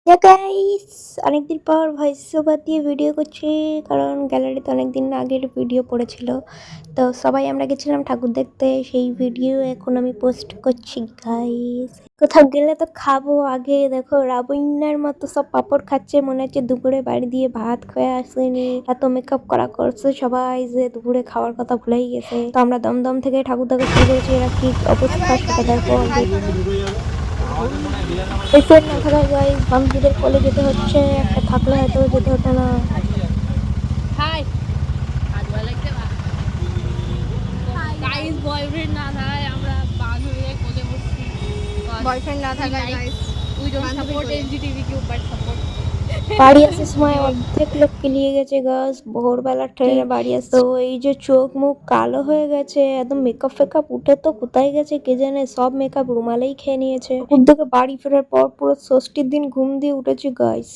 Guys, অনেকদিন পর voice over দিয়ে ভিডিও করছি, কারণ গ্যালারিতে অনেকদিন আগের ভিডিও পড়েছিল। তো সবাই আমরা গেছিলাম ঠাকুর দেখতে, সেই ভিডিও এখন আমি পোস্ট করছি। গাইস, কোথাও গেলে তো খাবো আগে। দেখো রাবণের মতো সব পাপড় খাচ্ছে, মনে হচ্ছে দুপুরে বাড়ি দিয়ে ভাত খেয়ে আসেনি। এত মেকআপ করা করছে সবাই যে দুপুরে খাওয়ার কথা ভুলেই গেছে। তো আমরা দমদম থেকে ঠাকুর দেখা শুরু করেছি। এরা কি অবস্থা সেটা দেখো আগে। বয়ফ্রেন্ড না থাকায় গাইস বান্ধবীদের কোলে যেতে হচ্ছে, একটা থাকলে হয়তো যেতে হতো না। হাই আজ ভালো লাগছে না গাইস বয়ফ্রেন্ড না থাকায় আমরা বান্ধবীদের কোলে বসছি বয়ফ্রেন্ড না থাকায় guys we don't support LGBTQ but support বাড়ি আসার সময় অর্ধেক লোক কেলিয়ে গেছে গাছ, ভোরবেলা ট্রেনে বাড়ি আসতে। তো এই যে চোখ মুখ কালো হয়ে গেছে, একদম মেকআপ ফেকআপ উঠে তো কোথায় গেছে কে জানে, সব মেকআপ রুমালেই খেয়ে নিয়েছে। ওর দিকে বাড়ি ফেরার পর পুরো ষষ্ঠীর দিন ঘুম দিয়ে উঠেছি গাইস।